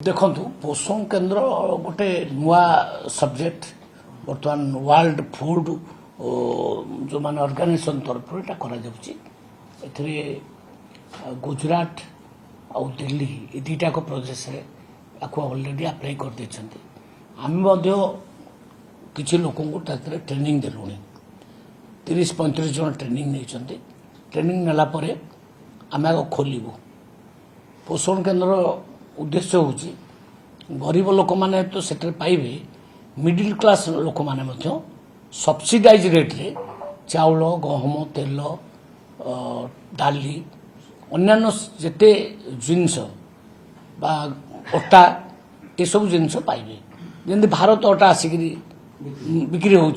देखु पोषण केन्द्र गोटे नुआ सब्जेक्ट बर्तमान वर्ल्ड फूड जो मान ऑर्गेनाइजेशन तरफ गुजरात और दिल्ली ये दुईटाक प्रदेश ऑलरेडी अप्लाई कर आम किसी लोक ट्रेनिंग देलु 30-35 जन ट्रेनिंग नहीं ट्रेनिंग नेला आम आग खोलू पोषण केन्द्र उद्देश्य हूँ गरीब लोक मैंने तो से पाइबे मिडिल क्लास लोक मैंने सब्सिडाइज रेट रे चाउल गहम तेल डाली अन्यान्य जिते जिनस अटा ये सब जिनस पाइबे जमी भारत अटा आसिक बिक्री हो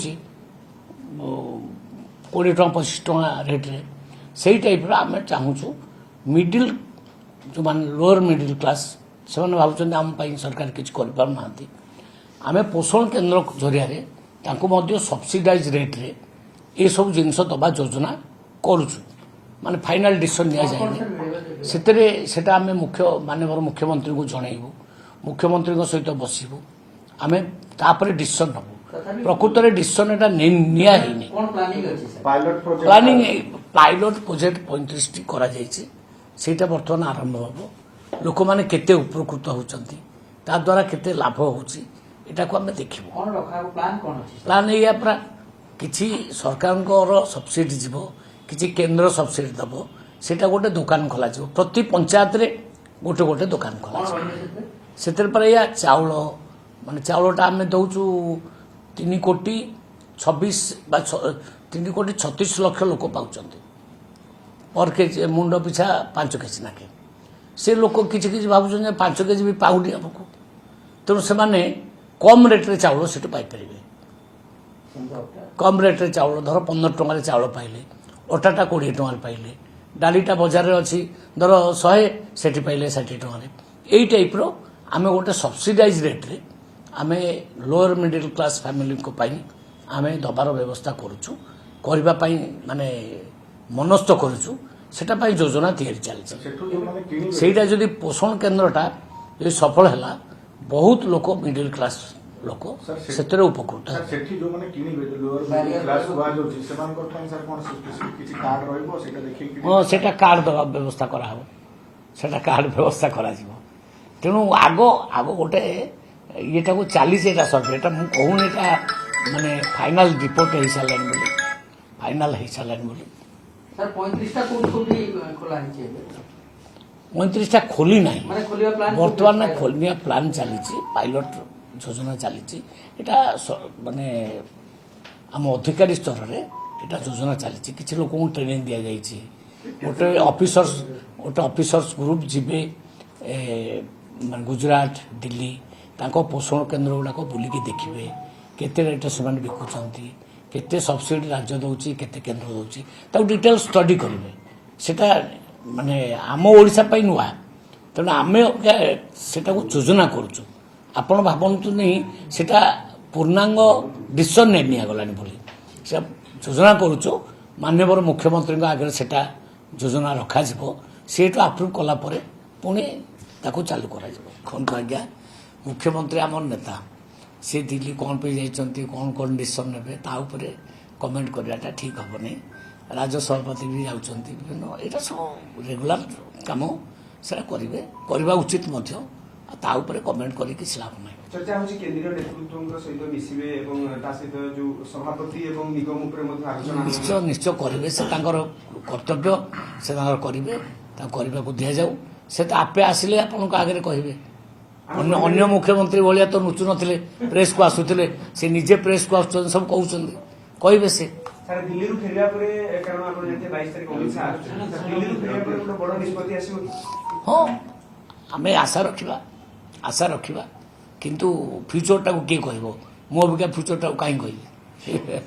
20 टଙ୍କା 25 ଟଙ୍କା रेट्रे से टाइप आम चाहूँ मिडिल जो मान लोअर मिडिल क्लास से भावुँ आम सरकार किसी करना आम पोषण केन्द्र जरिया सब्सिडाइज रेट्रे ये सब जिनस दबा योजना करुचु माने फाइनाल डिसीजन नि जाए आम मुख्य माननीय मुख्यमंत्री को जनइबू मुख्यमंत्री सहित बसबू आम तापर डिसीजन नबू प्रकृत में डिसीजन एटा निया प्लानिंग पायलट प्रोजेक्ट 35 टी करा जायछि सेटा वर्तमान आरंभ हो लोक माने केते उपकृत होउचंती ता द्वारा केते लाभ होउची एटा को हम देखिबो प्लान या पूरा किछि सरकार सब्सिडी जीवो किछि केंद्र सब्सिडी दबो सेटा गोटे दुकान खोला जीवो प्रति पंचायत रे गोटे गोटे दुकान खोला सेतर पर या चाउल माने चाउलटा हम दउचु 3 कोटी 26 3 कोटी 36 लाख लोक पाउचंती पर केजी मुंड पिछा 5 केजी नाके से लोक किछि किछि भाबुछन 5 केजी भी पाउनी हमको तेणु से माने कम रेट रे चाउल सेटु पाई परिबे कम रेट रे चाउल धर 15 टଙ୍କା रे चाउल पाइले अटाटा 20 टଙ୍କା रे पाइले डालीटा बाजार रे अछि धर 100 सेठी पाइले 60 टଙ୍କା रे एई टाइप रो आमे गोटे सब्सिडाइज रेट रे आमे लोअर मिडिल क्लास फैमिली को पाई आमे दबार व्यवस्था करूछु करबा पाई माने मनस्थ करूछु सेटा पाई योजना तैयारी चली सेटा जदि पोषण केन्द्रटा ये सफल हैला बहुत लोक मिडिल क्लास लोक सेतरे उपकृत सेठी जो माने किनिबे लोअर मिडिल क्लास हुआ जो सेमान को टाइम सर कोन स्पेसिफिक किछि कार्ड रहइबो सेटा देखि हां सेटा कार्ड दबा व्यवस्था करा हो सेटा कार्ड व्यवस्था करा जिवो तेणु आगो गोटे येटा को 40 एटा सर्वे एटा मु कहून एटा माने फाइनल रिपोर्ट हे सालन बोली फाइनल हे सालन बोली सर 35 टा कोठी खोला है 35 टा खोली नाही माने खोलिया प्लान वर्तमान खोलिया प्लान चली पायलट योजना चली एटा माने आम अधिकारी स्तर रे एटा योजना चली किछि लोक को ट्रेनिंग दिया जायछि गोटे ऑफिसर्स ग्रुप जिबे गुजरात दिल्ली तांको पोषण केन्द्र गुड़ाक बुलिकी देखिए केते रेट से बिकुंट केते सब्सिडी राज्य दौची केते केन्द्र दौची ताको डिटेल स्टडी करेंगे सेटा माने आम ओडिशा पई नुआ तेणु आम सेटा को योजना करूचु आपण भावतु नहीं सेटा पूर्णांग डिसीजन नहीं निगलानी बोली से योजना करूचु माननीय मुख्यमंत्री आगे सेटा योजना रखा सेटू अप्रूव कला पुणी ताको चालू करा खंतु आज्ञा मुख्यमंत्री आमर नेता सी दिल्ली कौन पे जाइछंती कौन कौन डिसीजन नेबे ता ऊपर कमेंट कराटा ठीक हम नहीं राज्य सभापति भी जाउछंती एटा सब रेगुलर काम सेटा करिवे करबा उचित मध्य ता ऊपर कमेंट करी कि लाभ नहीं चर्चा होची केंद्रीय नेतृत्व सहित मिसिबे एवं ता सहित जो सभापति एवं निगम ऊपर मध्ये आलोचना निश्चय करिवे से तांकर कर्तव्य से तांकर करिवे ता करबा को दिया जाऊ से तो आपे आसिले आपन को आगे कहिवे अन्य मुख्यमंत्री भाया तो नुचु नथिले प्रेस को आसुथिले से निजे प्रेस को आसुछन सब कहउछन कहबे से सर दिल्ली रु फेरिया परे कारण आपण जते 22 तारिख अमित शाह दिल्ली रु फेरिया परे ଗୋଟେ बड़ निष्पत्ति आसीबो हां हमें आशा रखिबा किंतु फ्यूचर टा को के कहबो मो बिका फ्यूचर टा काई कहबे